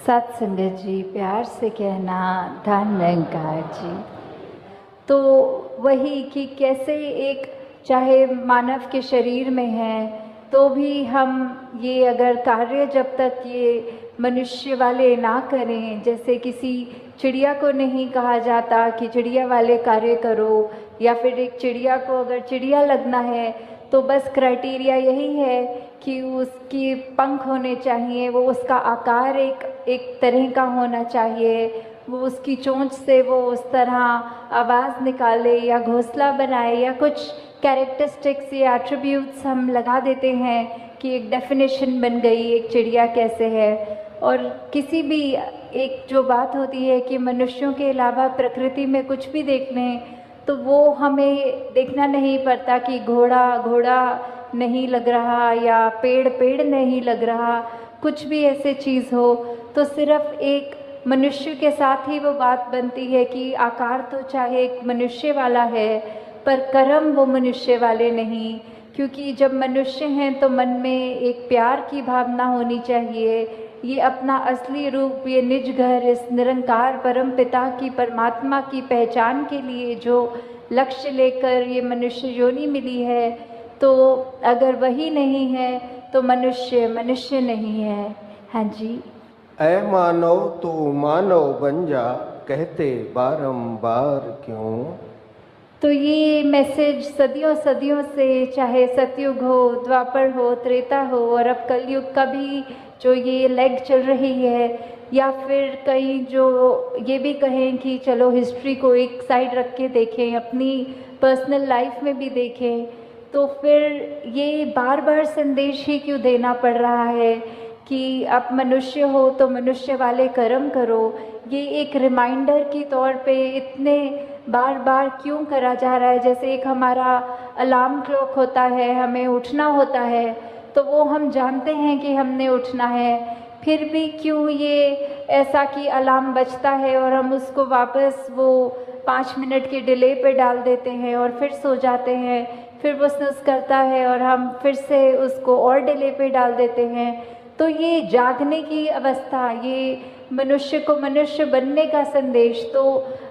सत्संगत जी, प्यार से कहना धन निरंकार जी। तो वही कि कैसे एक चाहे मानव के शरीर में है तो भी हम ये अगर कार्य जब तक ये मनुष्य वाले ना करें, जैसे किसी चिड़िया को नहीं कहा जाता कि चिड़िया वाले कार्य करो, या फिर एक चिड़िया को अगर चिड़िया लगना है तो बस क्राइटेरिया यही है कि उसकी पंख होने चाहिए, वो उसका आकार एक तरह का होना चाहिए, वो उसकी चोंच से वो उस तरह आवाज़ निकाले या घोंसला बनाए, या कुछ कैरेक्टरिस्टिक्स या एट्रीब्यूट्स हम लगा देते हैं कि एक डेफिनेशन बन गई एक चिड़िया कैसे है। और किसी भी एक जो बात होती है कि मनुष्यों के अलावा प्रकृति में कुछ भी देख लें तो वो हमें देखना नहीं पड़ता कि घोड़ा घोड़ा नहीं लग रहा या पेड़ पेड़ नहीं लग रहा, कुछ भी ऐसे चीज़ हो तो सिर्फ एक मनुष्य के साथ ही वो बात बनती है कि आकार तो चाहे एक मनुष्य वाला है पर कर्म वो मनुष्य वाले नहीं। क्योंकि जब मनुष्य हैं तो मन में एक प्यार की भावना होनी चाहिए, ये अपना असली रूप, ये निज घर, इस निरंकार परम पिता की परमात्मा की पहचान के लिए जो लक्ष्य लेकर ये मनुष्य योनि मिली है, तो अगर वही नहीं है तो मनुष्य मनुष्य नहीं है। हाँ जी। ऐ मानव तू मानव बन जा, कहते बारंबार क्यों। तो ये मैसेज सदियों सदियों से, चाहे सतयुग हो, द्वापर हो, त्रेता हो और अब कलयुग का भी जो ये लेग चल रही है, या फिर कहीं जो ये भी कहें कि चलो हिस्ट्री को एक साइड रख के देखें, अपनी पर्सनल लाइफ में भी देखें, तो फिर ये बार बार संदेश ही क्यों देना पड़ रहा है कि आप मनुष्य हो तो मनुष्य वाले कर्म करो। ये एक रिमाइंडर के तौर पे इतने बार बार क्यों करा जा रहा है। जैसे एक हमारा अलार्म क्लॉक होता है, हमें उठना होता है तो वो हम जानते हैं कि हमने उठना है, फिर भी क्यों ये ऐसा कि अलार्म बजता है और हम उसको वापस वो 5 मिनट के डिले पे डाल देते हैं और फिर सो जाते हैं, फिर वो स्नूज़ करता है और हम फिर से उसको और डिले पे डाल देते हैं। तो ये जागने की अवस्था, ये मनुष्य को मनुष्य बनने का संदेश तो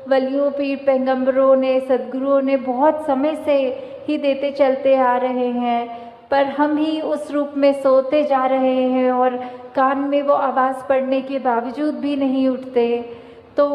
वलियों, पीर, पैगंबरों ने, सद्गुरुओं ने बहुत समय से ही देते चलते आ रहे हैं, पर हम ही उस रूप में सोते जा रहे हैं और कान में वो आवाज़ पड़ने के बावजूद भी नहीं उठते। तो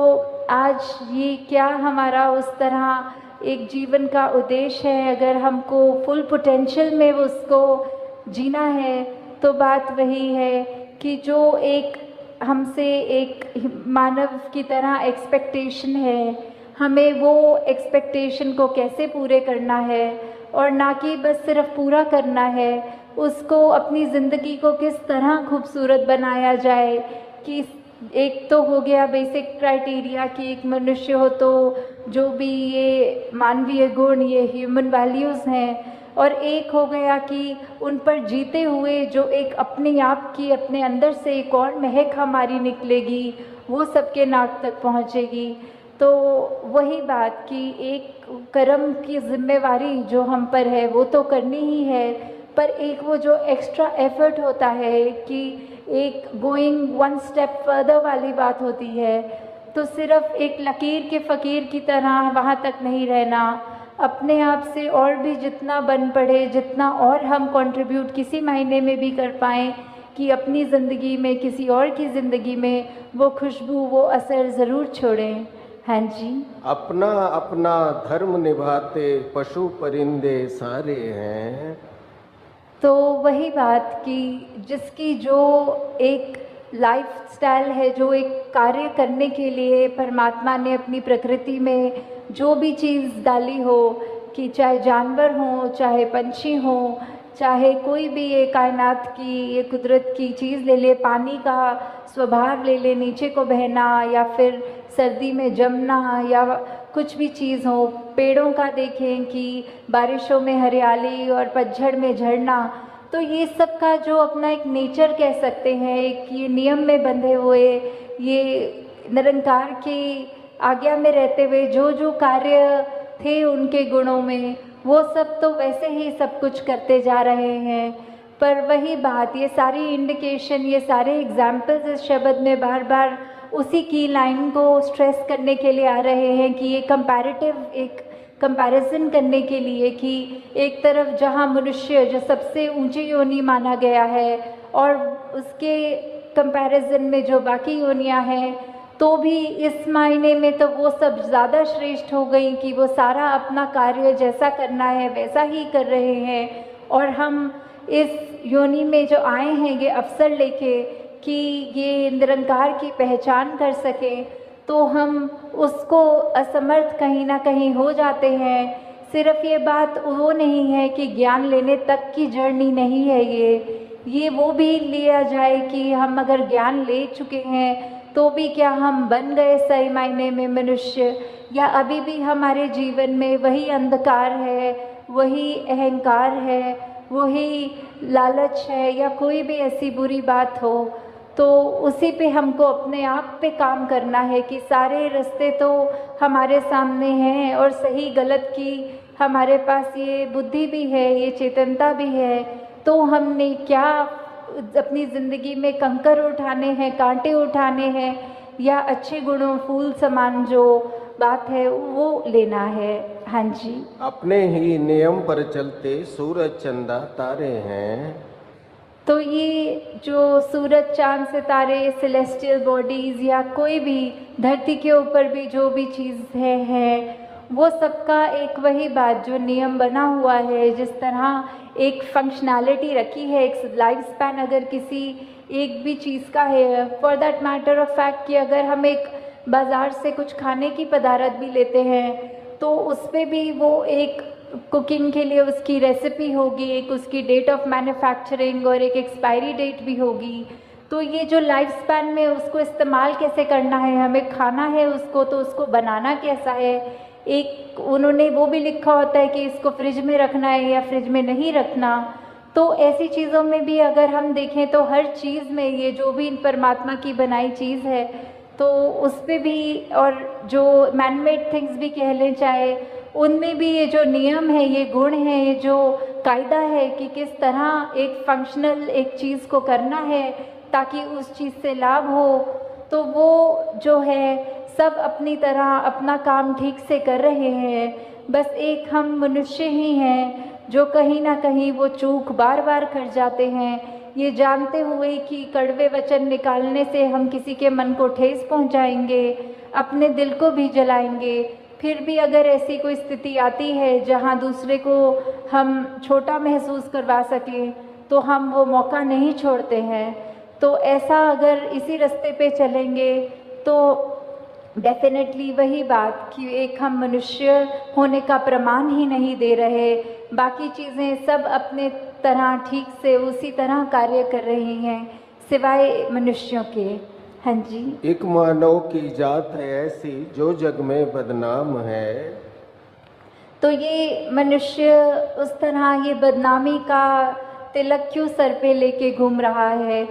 आज ये क्या हमारा उस तरह एक जीवन का उद्देश्य है, अगर हमको फुल पोटेंशियल में उसको जीना है तो बात वही है कि जो एक हमसे एक मानव की तरह एक्सपेक्टेशन है, हमें वो एक्सपेक्टेशन को कैसे पूरे करना है, और ना कि बस सिर्फ पूरा करना है, उसको अपनी ज़िंदगी को किस तरह खूबसूरत बनाया जाए। कि एक तो हो गया बेसिक क्राइटेरिया कि एक मनुष्य हो तो जो भी ये मानवीय गुण, ये ह्यूमन वैल्यूज़ हैं, और एक हो गया कि उन पर जीते हुए जो एक अपने आप की, अपने अंदर से एक और महक हमारी निकलेगी, वो सबके नाक तक पहुँचेगी। तो वही बात कि एक कर्म की जिम्मेवारी जो हम पर है वो तो करनी ही है, पर एक वो जो एक्स्ट्रा एफर्ट होता है कि एक गोइंग वन स्टेप फर्दर वाली बात होती है, तो सिर्फ एक लकीर के फ़कीर की तरह वहाँ तक नहीं रहना, अपने आप से और भी जितना बन पड़े, जितना और हम कंट्रीब्यूट किसी महीने में भी कर पाएँ कि अपनी ज़िंदगी में, किसी और की ज़िंदगी में वो खुशबू, वो असर ज़रूर छोड़ें। हाँ जी। अपना अपना धर्म निभाते पशु परिंदे सारे हैं। तो वही बात कि जिसकी जो एक लाइफस्टाइल है, जो एक कार्य करने के लिए परमात्मा ने अपनी प्रकृति में जो भी चीज़ डाली हो, कि चाहे जानवर हों, चाहे पंछी हों, चाहे कोई भी ये कायनात की, ये कुदरत की चीज़ ले ले, पानी का स्वभाव ले ले, नीचे को बहना या फिर सर्दी में जमना या कुछ भी चीज़ हो, पेड़ों का देखें कि बारिशों में हरियाली और पतझड़ में झड़ना, तो ये सब का जो अपना एक नेचर कह सकते हैं, एक ये नियम में बंधे हुए, ये निरंकार की आज्ञा में रहते हुए जो जो कार्य थे उनके गुणों में, वो सब तो वैसे ही सब कुछ करते जा रहे हैं। पर वही बात, ये सारी इंडिकेशन, ये सारे एग्जाम्पल्स इस शब्द में बार बार उसी की लाइन को स्ट्रेस करने के लिए आ रहे हैं कि ये कंपैरेटिव, एक कंपैरिजन करने के लिए कि एक तरफ जहाँ मनुष्य जो सबसे ऊंची योनि माना गया है और उसके कंपैरिजन में जो बाकी योनियाँ हैं, तो भी इस मायने में तो वो सब ज़्यादा श्रेष्ठ हो गई कि वो सारा अपना कार्य जैसा करना है वैसा ही कर रहे हैं। और हम इस योनि में जो आए हैं ये अवसर लेके कि ये निरंकार की पहचान कर सकें, तो हम उसको असमर्थ कहीं ना कहीं हो जाते हैं। सिर्फ ये बात वो नहीं है कि ज्ञान लेने तक की जर्नी नहीं है ये वो भी लिया जाए कि हम अगर ज्ञान ले चुके हैं तो भी क्या हम बन गए सही मायने में मनुष्य, या अभी भी हमारे जीवन में वही अंधकार है, वही अहंकार है, वही लालच है, या कोई भी ऐसी बुरी बात हो, तो उसी पे हमको अपने आप पे काम करना है कि सारे रास्ते तो हमारे सामने हैं और सही गलत की हमारे पास ये बुद्धि भी है, ये चेतनता भी है। तो हमने क्या अपनी ज़िंदगी में कंकर उठाने हैं, कांटे उठाने हैं, या अच्छे गुणों फूल समान जो बात है वो लेना है। हाँ जी, अपने ही नियम पर चलते सूरज चंदा तारे हैं। तो ये जो सूरज चांद सितारे, सेलेस्टियल बॉडीज़, या कोई भी धरती के ऊपर भी जो भी चीज़ है वो सबका एक वही बात, जो नियम बना हुआ है, जिस तरह एक फंक्शनैलिटी रखी है, एक लाइफ स्पैन अगर किसी एक भी चीज़ का है, for that matter of fact कि अगर हम एक बाज़ार से कुछ खाने की पदार्थ भी लेते हैं तो उस पर भी वो एक कुकिंग के लिए उसकी रेसिपी होगी, एक उसकी डेट ऑफ मैन्युफैक्चरिंग और एक एक्सपायरी डेट भी होगी। तो ये जो लाइफ स्पैन में उसको इस्तेमाल कैसे करना है, हमें खाना है उसको, तो उसको बनाना कैसा है, एक उन्होंने वो भी लिखा होता है कि इसको फ्रिज में रखना है या फ्रिज में नहीं रखना। तो ऐसी चीज़ों में भी अगर हम देखें तो हर चीज़ में ये जो भी परमात्मा की बनाई चीज़ है तो उस पर भी, और जो मैनमेड थिंग्स भी कह लें चाहे, उनमें भी ये जो नियम है, ये गुण है, ये जो कायदा है कि किस तरह एक फंक्शनल एक चीज़ को करना है ताकि उस चीज़ से लाभ हो, तो वो जो है सब अपनी तरह अपना काम ठीक से कर रहे हैं। बस एक हम मनुष्य ही हैं जो कहीं ना कहीं वो चूक बार बार कर जाते हैं, ये जानते हुए कि कड़वे वचन निकालने से हम किसी के मन को ठेस पहुंचाएंगे, अपने दिल को भी जलाएंगे। फिर भी अगर ऐसी कोई स्थिति आती है जहां दूसरे को हम छोटा महसूस करवा सकें तो हम वो मौका नहीं छोड़ते हैं। तो ऐसा अगर इसी रास्ते पे चलेंगे तो डेफिनेटली वही बात कि एक हम मनुष्य होने का प्रमाण ही नहीं दे रहे, बाकी चीज़ें सब अपने तरह ठीक से उसी तरह कार्य कर रही हैं सिवाय मनुष्यों के। हाँ जी, एक मानव की जात है ऐसी जो जग में बदनाम है। तो ये मनुष्य उस तरह ये बदनामी का तिलक क्यों सर पे लेके घूम रहा है,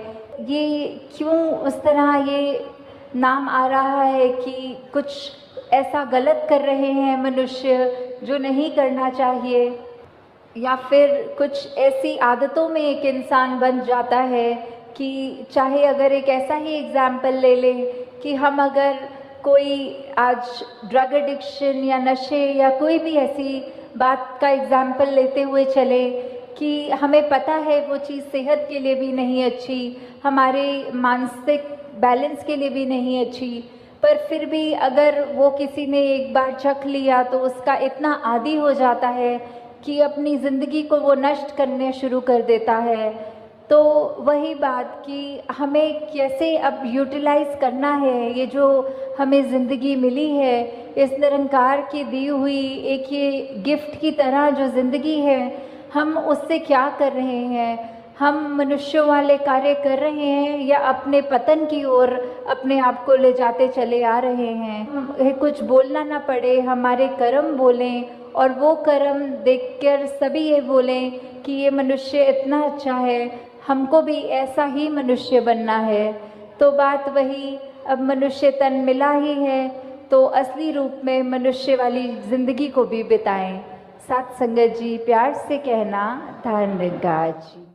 ये क्यों उस तरह ये नाम आ रहा है कि कुछ ऐसा गलत कर रहे हैं मनुष्य जो नहीं करना चाहिए, या फिर कुछ ऐसी आदतों में एक इंसान बन जाता है कि चाहे अगर एक ऐसा ही एग्जाम्पल ले लें कि हम अगर कोई आज ड्रग एडिक्शन या नशे या कोई भी ऐसी बात का एग्जाम्पल लेते हुए चले कि हमें पता है वो चीज़ सेहत के लिए भी नहीं अच्छी, हमारे मानसिक बैलेंस के लिए भी नहीं अच्छी, पर फिर भी अगर वो किसी ने एक बार चख लिया तो उसका इतना आदी हो जाता है कि अपनी ज़िंदगी को वो नष्ट करने शुरू कर देता है। तो वही बात कि हमें कैसे अब यूटिलाइज़ करना है ये जो हमें ज़िंदगी मिली है, इस निरंकार की दी हुई एक ये गिफ्ट की तरह जो ज़िंदगी है, हम उससे क्या कर रहे हैं, हम मनुष्यों वाले कार्य कर रहे हैं या अपने पतन की ओर अपने आप को ले जाते चले आ रहे हैं। कुछ बोलना ना पड़े, हमारे कर्म बोलें और वो कर्म देखकर सभी ये बोलें कि ये मनुष्य इतना अच्छा है, हमको भी ऐसा ही मनुष्य बनना है। तो बात वही, अब मनुष्य तन मिला ही है तो असली रूप में मनुष्य वाली ज़िंदगी को भी बिताएं। साथ संगत जी प्यार से कहना, धन्यवाद जी।